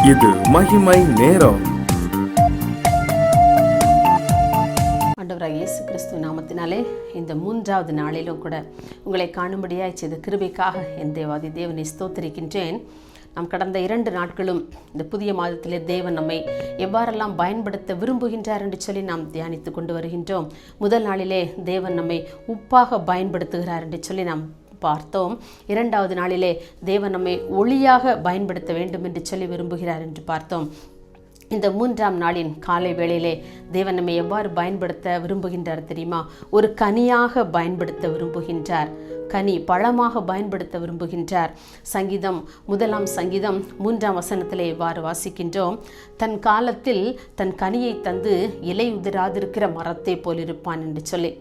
இது மகிமை நேரம். ஆண்டவராகிய இயேசு கிறிஸ்துவ நாமத்தினாலே இந்த 3வது நாளிலும் கூட உங்களை காணும்படியாய் செய்த கிருபைக்காக என் தேவாதி தேவனை ஸ்தோத்திரிக்கின்றேன். நாம் கடந்த 2 நாட்களும் இந்த புதிய மாதத்திலே தேவன் நம்மை எவ்வாறெல்லாம் பயன்படுத்த விரும்புகின்றார் என்று சொல்லி நாம் தியானித்து கொண்டு வருகின்றோம். முதல் நாளிலே தேவன் நம்மை உப்பாக பயன்படுத்துகிறார் என்று சொல்லி நாம் பார்த்தோம். 2வது நாளிலே தேவன் நம்மை ஒளியாக பயன்படுத்த வேண்டும் என்று சொல்லி விரும்புகிறார் என்று பார்த்தோம். இந்த 3ஆம் நாளின் காலை வேளையிலே தேவன் நம்மை எவ்வாறு பயன்படுத்த விரும்புகின்றார் தெரியுமா? ஒரு கனியாக பயன்படுத்த விரும்புகின்றார். கனி பழமாக பயன்படுத்த விரும்புகின்றார். சங்கீதம் 1ஆம் சங்கீதம் 3ஆம் வசனத்திலே இவ்வாறு வாசிக்கின்றோம். தன் காலத்தில் தன் கனியை தந்து இலை உதிராதிருக்கிற மரத்தை போலிருப்பான் என்று சொல்லி.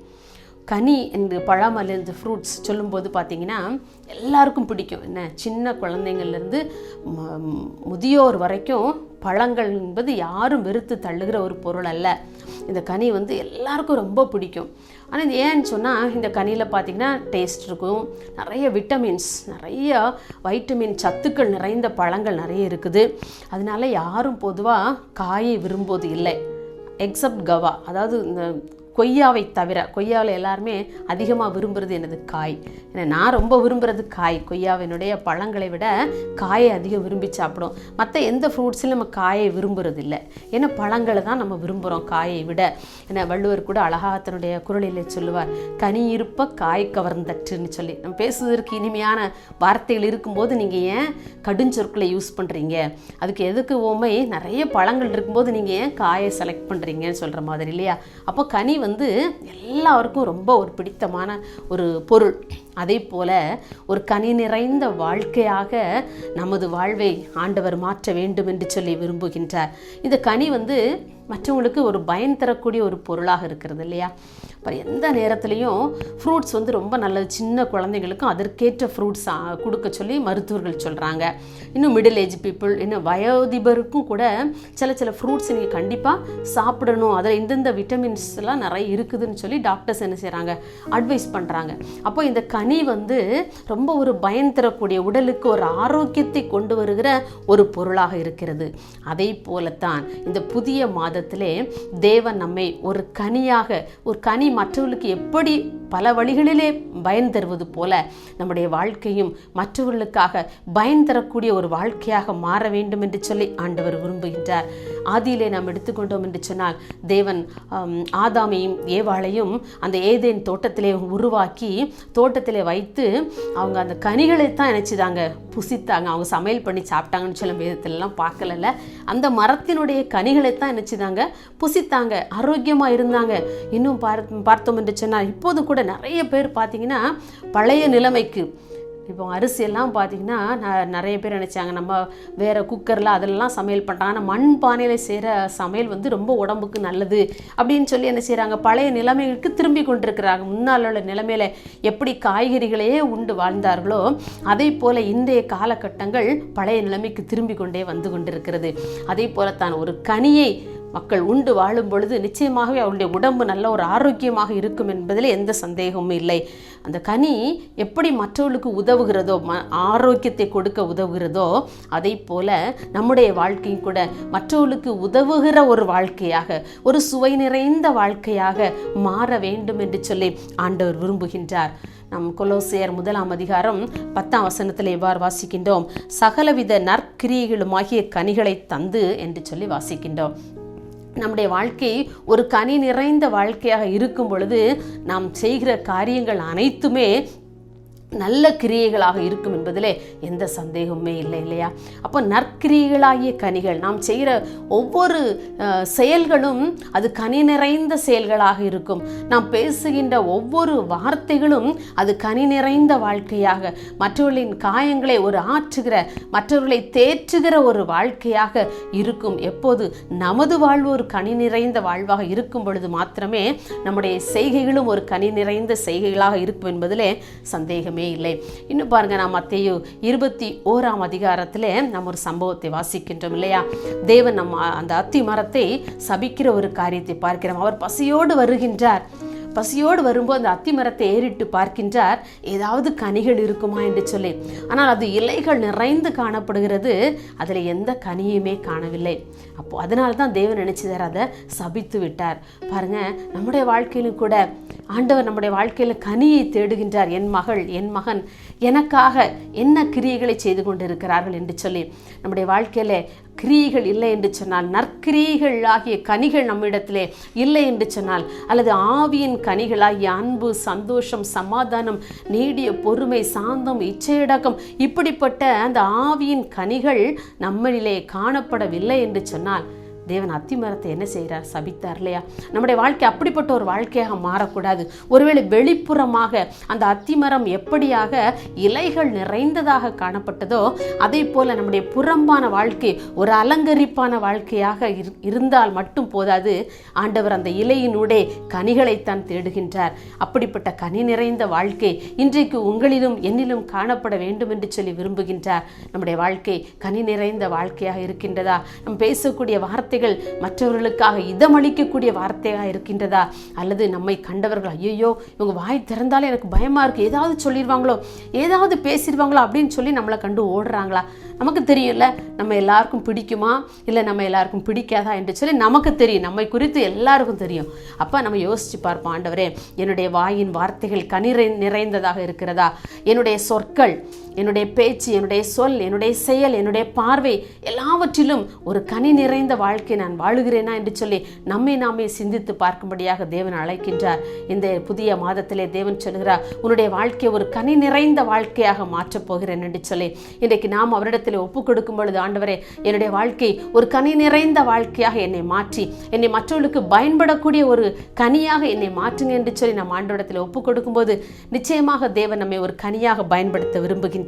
கனி என்று பழம் அல்லது ஃப்ரூட்ஸ் சொல்லும்போது பார்த்திங்கன்னா எல்லாருக்கும் பிடிக்கும். என்ன, சின்ன குழந்தைங்கள்லேருந்து முதியோர் வரைக்கும் பழங்கள் என்பது யாரும் வெறுத்து தள்ளுகிற ஒரு பொருள் அல்ல. இந்த கனி எல்லாருக்கும் ரொம்ப பிடிக்கும். ஆனால் இது ஏன்னு சொன்னால், இந்த கனியில் பார்த்திங்கன்னா டேஸ்ட் இருக்கும், நிறைய விட்டமின்ஸ், நிறைய வைட்டமின் சத்துக்கள் நிறைந்த பழங்கள் நிறைய இருக்குது. அதனால யாரும் பொதுவாக காயை விரும்புவது இல்லை, எக்ஸப்ட் கவா. அதாவது இந்த கொய்யாவை தவிர. கொய்யாவில் எல்லாருமே அதிகமாக விரும்புகிறது எனது காய். ஏன்னா நான் ரொம்ப விரும்புகிறது காய். கொய்யாவினுடைய பழங்களை விட காயை அதிகம் விரும்பி சாப்பிடும். மற்ற எந்த ஃப்ரூட்ஸ்லையும் நம்ம காயை விரும்புறது இல்லை. ஏன்னா பழங்களை தான் நம்ம விரும்புகிறோம் காயை விட. ஏன்னா வள்ளுவர் கூட அழகாக தன்னுடைய குறளில் சொல்லுவார், கனி இருப்ப காய் கவர்ந்தற்றுன்னு சொல்லி. நம்ம பேசுவதற்கு இனிமையான வார்த்தைகள் இருக்கும்போது நீங்கள் ஏன் கடுஞ்சொற்களை யூஸ் பண்ணுறீங்க? அதுக்கு எதுக்கு ஓமை? நிறைய பழங்கள் இருக்கும்போது நீங்கள் ஏன் காயை செலக்ட் பண்ணுறீங்கன்னு சொல்கிற மாதிரி இல்லையா? அப்போ கனி எல்லாருக்கும் ரொம்ப ஒரு பிடித்தமான ஒரு பொருள். அதே போல ஒரு கனி நிறைந்த வாழ்க்கையாக நமது வாழ்வை ஆண்டவர் மாற்ற வேண்டும் என்று சொல்லி விரும்புகின்றார். இந்த கனி மற்றவங்களுக்கு ஒரு பயன் தரக்கூடிய ஒரு பொருளாக இருக்கிறது இல்லையா? இப்போ எந்த நேரத்துலையும் ஃப்ரூட்ஸ் ரொம்ப நல்லது. சின்ன குழந்தைங்களுக்கும் அதற்கேற்ற ஃப்ரூட்ஸ் கொடுக்க சொல்லி மருத்துவர்கள் சொல்கிறாங்க. இன்னும் மிடில் ஏஜ் பீப்புள், இன்னும் வயோதிபருக்கும் கூட சில ஃப்ரூட்ஸ் நீங்கள் கண்டிப்பாக சாப்பிடணும், அதில் இந்தந்த விட்டமின்ஸ்லாம் நிறைய இருக்குதுன்னு சொல்லி டாக்டர்ஸ் என்ன செய்கிறாங்க, அட்வைஸ் பண்ணுறாங்க. அப்போ இந்த கனி ரொம்ப ஒரு பயன் தரக்கூடிய, உடலுக்கு ஒரு ஆரோக்கியத்தை கொண்டு வருகிற ஒரு பொருளாக இருக்கிறது. அதே போலத்தான் இந்த புதிய மாதத்திலே தேவன் நம்மை ஒரு கனியாக, ஒரு கனி மற்றவர்களுக்கு எப்படி பல வழிகளிலே பயன் தருவது போல நம்முடைய வாழ்க்கையும் மற்றவர்களுக்காக பயன் தரக்கூடிய ஒரு வாழ்க்கையாக மாற வேண்டும் என்று சொல்லி ஆண்டவர் விரும்புகின்றார். ஆதியிலே நாம் எடுத்துக்கொண்டோம் என்று சொன்னால், தேவன் ஆதாமையும் ஏவாளையும் அந்த ஏதேன் தோட்டத்திலே உருவாக்கி தோட்டத்திலே வைத்து அவங்க அந்த கனிகளைத்தான் நினைச்சுதாங்க புசித்தாங்க. அவங்க சமையல் பண்ணி சாப்பிட்டாங்கன்னு சொல்ல வேதத்திலலாம் பார்க்கல. அந்த மரத்தினுடைய கனிகளைத்தான் நினைச்சுதாங்க புசித்தாங்க, ஆரோக்கியமாக இருந்தாங்க. இன்னும் பார்த்தோம் என்று சொன்னால், இப்போது கூட நிறைய பேர் பார்த்தீங்கன்னா பழைய நிலைமைக்கு, இப்போ அரிசியெல்லாம் பார்த்திங்கன்னா நிறைய பேர் நினச்சாங்க நம்ம வேறு குக்கரில் அதெல்லாம் சமையல் பண்ணுறாங்க, ஆனால் மண் பானையில் செய்கிற சமையல் ரொம்ப உடம்புக்கு நல்லது அப்படின்னு சொல்லி என்ன செய்கிறாங்க, பழைய நிலைமைகளுக்கு திரும்பி கொண்டிருக்கிறாங்க. முன்னால் உள்ள நிலைமையில் எப்படி காய்கறிகளையே உண்டு வாழ்ந்தார்களோ அதே போல் இன்றைய காலகட்டங்கள் பழைய நிலைமைக்கு திரும்பி கொண்டே வந்து கொண்டிருக்கிறது. அதே போல தான் ஒரு கனியை மக்கள் உண்டு வாழும் பொழுது நிச்சயமாகவே அவருடைய உடம்பு நல்ல ஒரு ஆரோக்கியமாக இருக்கும் என்பதில் எந்த சந்தேகமும் இல்லை. அந்த கனி எப்படி மற்றவர்களுக்கு உதவுகிறதோ, ஆரோக்கியத்தை கொடுக்க உதவுகிறதோ, அதை போல நம்முடைய வாழ்க்கையும் கூட மற்றவர்களுக்கு உதவுகிற ஒரு வாழ்க்கையாக, ஒரு சுவை நிறைந்த வாழ்க்கையாக மாற வேண்டும் என்று சொல்லி ஆண்டவர் விரும்புகின்றார். நம் கொலோசியர் 1ஆம் அதிகாரம் 10ஆம் வசனத்தில் எவ்வாறு வாசிக்கின்றோம், சகலவித நற்கிரியைகளுமாகிய கனிகளை தந்து என்று சொல்லி வாசிக்கின்றோம். நம்முடைய வாழ்க்கை ஒரு கனி நிறைந்த வாழ்க்கையாக இருக்கும் பொழுது நாம் செய்கிற காரியங்கள் அனைத்துமே நல்ல கிரியைகளாக இருக்கும் என்பதிலே எந்த சந்தேகமுமே இல்லை இல்லையா? அப்போ நற்கிரியைகளாகிய கனிகள், நாம் செய்கிற ஒவ்வொரு செயல்களும் அது கனி நிறைந்த செயல்களாக இருக்கும். நாம் பேசுகின்ற ஒவ்வொரு வார்த்தைகளும் அது கனி நிறைந்த வாழ்க்கையாக, மற்றவர்களின் காயங்களை ஒரு ஆற்றுகிற, மற்றவர்களை தேற்றுகிற ஒரு வாழ்க்கையாக இருக்கும். எப்போது நமது வாழ்வு ஒரு கனி நிறைந்த வாழ்வாக இருக்கும் பொழுது மாத்திரமே நம்முடைய செய்கைகளும் ஒரு கனி நிறைந்த செய்கைகளாக இருக்கும் என்பதிலே சந்தேகமே இல்லை. இன்னும் பாருங்க, நாம் மத்தேயு 21ஆம் அதிகாரத்திலே நம்ம ஒரு சம்பவத்தை வாசிக்கின்றோம் இல்லையா? தேவன் நம்ம அந்த அத்தி மரத்தை சபிக்கிற ஒரு காரியத்தை பார்க்கிறோம். அவர் பசியோடு வருகின்றார். பசியோடு வரும்போது அந்த அத்தி மரத்தை ஏறிட்டு பார்க்கின்றார், ஏதாவது கனிகள் இருக்குமா என்று சொல்லி. ஆனால் அது இலைகள் நிறைந்து காணப்படுகிறது, அதில் எந்த கனியுமே காணவில்லை. அப்போ அதனால தான் தேவன் நினைச்சிதார், அதை சபித்து விட்டார். பாருங்க, நம்முடைய வாழ்க்கையிலும் கூட ஆண்டவர் நம்முடைய வாழ்க்கையில் கனியை தேடுகின்றார். என் மகள், என் மகன் எனக்காக என்ன கிரியைகளை செய்து கொண்டிருக்கிறார்கள் என்று சொல்லி. நம்முடைய வாழ்க்கையில கிரியைகள் இல்லை என்று சொன்னால், நற்கிரியைகள் ஆகிய கனிகள் நம்மிடத்திலே இல்லை என்று சொன்னால், அல்லது ஆவியின் கனிகளாகிய அன்பு, சந்தோஷம், சமாதானம், நீடிய பொறுமை, சாந்தம், இச்சையடக்கம், இப்படிப்பட்ட அந்த ஆவியின் கனிகள் நம்மளிலே காணப்படவில்லை என்று சொன்னால், தேவன் அத்தி மரத்தை என்ன செய்கிறார்? சபித்தார் இல்லையா? நம்முடைய வாழ்க்கை அப்படிப்பட்ட ஒரு வாழ்க்கையாக மாறக்கூடாது. ஒருவேளை வெளிப்புறமாக அந்த அத்தி மரம் எப்படியாக இலைகள் நிறைந்ததாக காணப்பட்டதோ, அதே போல நம்முடைய புறம்பான வாழ்க்கை ஒரு அலங்கரிப்பான வாழ்க்கையாக இருந்தால் மட்டும் போதாது. ஆண்டவர் அந்த இலையினூடே கனிகளைத்தான் தேடுகின்றார். அப்படிப்பட்ட கனி நிறைந்த வாழ்க்கை இன்றைக்கு உங்களிலும் என்னிலும் காணப்பட வேண்டும் என்று சொல்லி விரும்புகின்றார். நம்முடைய வாழ்க்கை கனி நிறைந்த வாழ்க்கையாக இருக்கின்றதா? நம் பேசக்கூடிய வார்த்தை மற்றவர்களுக்காக இதமளிக்கக்கூடிய வார்த்தையாக இருக்கின்றதா? அல்லது நம்மை கண்டவர்கள், ஐயோ இவங்க வாய் திறந்தாலே எனக்கு பயமா இருக்கு, ஏதாவது சொல்லிடுவாங்களோ, ஏதாவது பேசிடுவாங்களோ அப்படின்னு சொல்லி நம்மளை கண்டு ஓடுறாங்களா? நமக்கு தெரியும்ல, நம்ம எல்லாருக்கும் பிடிக்குமா இல்லை நம்ம எல்லாருக்கும் பிடிக்காதா என்று சொல்லி நமக்கு தெரியும். நம்மை குறித்து எல்லாருக்கும் தெரியும். அப்போ நம்ம யோசிச்சு பார்ப்போம், ஆண்டவரே என்னுடைய வாயின் வார்த்தைகள் கனி நிறைந்ததாக இருக்கிறதா? என்னுடைய சொற்கள், என்னுடைய பேச்சு, என்னுடைய சொல், என்னுடைய செயல், என்னுடைய பார்வை எல்லாவற்றிலும் ஒரு கனி நிறைந்த வாழ்க்கை நான் வாழுகிறேனா என்று சொல்லி நம்மை நாமே சிந்தித்து பார்க்கும்படியாக தேவன் அழைக்கின்றார். இந்த புதிய மாதத்திலே தேவன் சொல்கிறார், உன்னுடைய வாழ்க்கையை ஒரு கனி நிறைந்த வாழ்க்கையாக மாற்றப் போகிறேன் என்று சொல்லி. இன்றைக்கு நாம் அவரிடத்தில் ஒப்பு கொடுக்கும் பொழுது, ஆண்டவரே என்னுடைய வாழ்க்கை ஒரு கனி நிறைந்த வாழ்க்கையாக என்னை மாற்றி, என்னை மற்றவர்களுக்கு பயன்படக்கூடிய ஒரு கனியாக என்னை மாற்றுங்க என்று சொல்லி நாம் ஆண்டவரிடத்தில் ஒப்பு கொடுக்கும்போது நிச்சயமாக தேவன் நம்மை ஒரு கனியாக பயன்படுத்த விரும்புகின்றார்.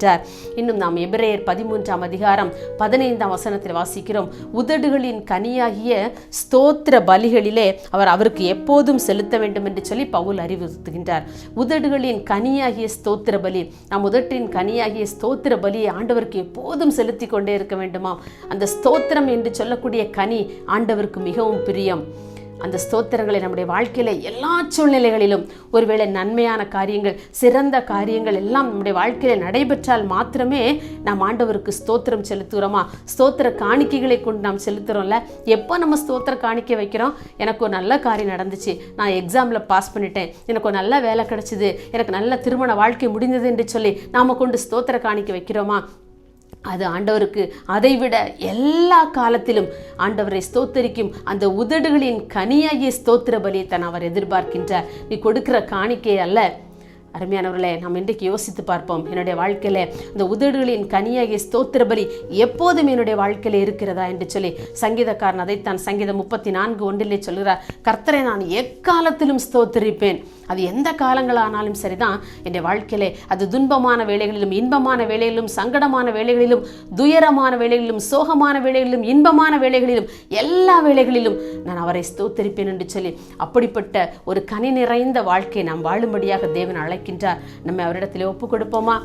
இன்னும் நாம் எபிரேயர் 13ஆம் அதிகாரம் 15ஆம் வசனத்தில் வாசிக்கிறோம், உதடுகளின் கனியாகிய ஸ்தோத்திர பலிகளிலே அவருக்கு எப்போதும் செலுத்த வேண்டும் என்று சொல்லி பவுல் அறிவுறுத்துகின்றார். உதடுகளின் கனியாகிய ஸ்தோத்திர பலி, நம் உதட்டின் கனியாகிய ஸ்தோத்திர பலியை ஆண்டவருக்கு எப்போதும் செலுத்தி கொண்டே இருக்க வேண்டுமாம். அந்த ஸ்தோத்திரம் என்று சொல்லக்கூடிய கனி ஆண்டவருக்கு மிகவும் பிரியம். அந்த ஸ்தோத்திரங்களை நம்முடைய வாழ்க்கையில எல்லா சூழ்நிலைகளிலும், ஒருவேளை நன்மையான காரியங்கள், சிறந்த காரியங்கள் எல்லாம் நம்முடைய வாழ்க்கையில நடைபெற்றால் மாத்திரமே நாம் ஆண்டவருக்கு ஸ்தோத்திரம் செலுத்துகிறோமா? ஸ்தோத்திர காணிக்கைகளை கொண்டு நாம் செலுத்துகிறோம்ல. எப்போ நம்ம ஸ்தோத்திர காணிக்கை வைக்கிறோம்? எனக்கு ஒரு நல்ல காரியம் நடந்துச்சு, நான் எக்ஸாமில் பாஸ் பண்ணிட்டேன், எனக்கு ஒரு நல்ல வேலை கிடைச்சிது, எனக்கு நல்ல திருமண வாழ்க்கை முடிந்தது என்று சொல்லி நாம் கொண்டு ஸ்தோத்திர காணிக்கை வைக்கிறோமா? அது ஆண்டவருக்கு அதைவிட எல்லா காலத்திலும் ஆண்டவரை ஸ்தோத்தரிக்கும் அந்த உதடுகளின் கனியாகிய ஸ்தோத்திர பலியை தான் அவர் எதிர்பார்க்கின்றார். நீ கொடுக்கிற காணிக்கை அல்ல. அருமையானவர்களே, நாம் இன்றைக்கு யோசித்து பார்ப்போம், என்னுடைய வாழ்க்கையில இந்த உதடுகளின் கனியாகிய ஸ்தோத்திர பலி எப்போதும் என்னுடைய வாழ்க்கையில இருக்கிறதா என்று சொல்லி சங்கீதக்காரன் அதைத்தான் சங்கீதம் 34:1 சொல்கிறார், கர்த்தரை நான் எக்காலத்திலும் ஸ்தோத்தரிப்பேன். அது எந்த காலங்களானாலும் சரிதான், என்னுடைய வாழ்க்கையிலே அது துன்பமான வேளைகளிலும், இன்பமான வேளைகளிலும், சங்கடமான வேளைகளிலும், துயரமான வேளைகளிலும், சோகமான வேளைகளிலும், இன்பமான வேளைகளிலும், எல்லா வேளைகளிலும் நான் அவரை ஸ்தோத்தரிப்பேன் என்று சொல்லி அப்படிப்பட்ட ஒரு கனி நிறைந்த வாழ்க்கையை நாம் வாழும்படியாக தேவன் அழைக்கின்றார். நம்ம அவரிடத்தில் ஒப்பு கொடுப்போமா?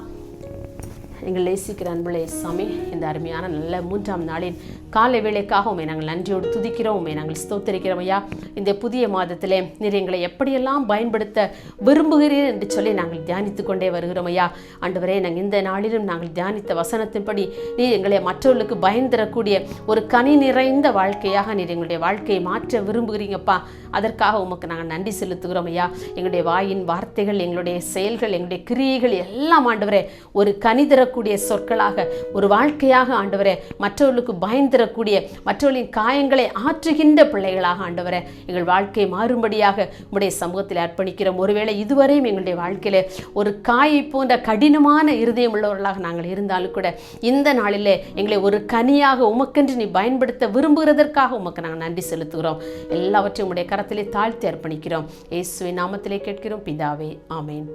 எங்கள் நேசிக்கிற அன்புள்ள சாமி, இந்த அருமையான நல்ல 3ஆம் நாளின் காலை வேளைக்காக உண்மை நாங்கள் நன்றியோடு துதிக்கிறோம், உண்மை நாங்கள் ஸ்தோத்தரிக்கிறோம் ஐயா. இந்த புதிய மாதத்திலே நீர் எங்களை எப்படியெல்லாம் பயன்படுத்த விரும்புகிறீர் என்று சொல்லி நாங்கள் தியானித்து கொண்டே வருகிறோம் ஐயா. ஆண்டவரே, நாங்கள் இந்த நாளிலும் நாங்கள் தியானித்த வசனத்தின்படி நீர் எங்களை மற்றவர்களுக்கு பயன் தரக்கூடிய ஒரு கனி நிறைந்த வாழ்க்கையாக நீர் எங்களுடைய வாழ்க்கையை மாற்ற விரும்புகிறீங்கப்பா. அதற்காக உமக்கு நாங்கள் நன்றி செலுத்துகிறோம் ஐயா. எங்களுடைய வாயின் வார்த்தைகள், எங்களுடைய செயல்கள், எங்களுடைய கிரியைகள் எல்லாம் ஆண்டவரே ஒரு கனி தரக்கூடிய சொற்களாக, ஒரு வாழ்க்கையாக ஆண்டவரே மற்றவர்களுக்கு பயன் தரக்கூடிய, மற்றவர்களின் காயங்களை ஆற்றுகின்ற பிள்ளைகளாக ஆண்டவரே எங்கள் வாழ்க்கை மாறும்படியாக உம்முடைய சமூகத்தில் அர்ப்பணிக்கிறோம். ஒருவேளை இதுவரையும் எங்களுடைய வாழ்க்கையில ஒரு காயை போன்ற கடினமான இருதயம் உள்ளவர்களாக நாங்கள் இருந்தாலும் கூட இந்த நாளிலே எங்களை ஒரு கனியாக உமக்கென்று நீ பயன்படுத்த விரும்புகிறதற்காக உமக்கு நாங்கள் நன்றி செலுத்துகிறோம். எல்லாவற்றையும் உம்முடைய கரத்திலே தாழ்த்தி அர்ப்பணிக்கிறோம். இயேசுவின் நாமத்திலே கேட்கிறோம் பிதாவே, ஆமேன்.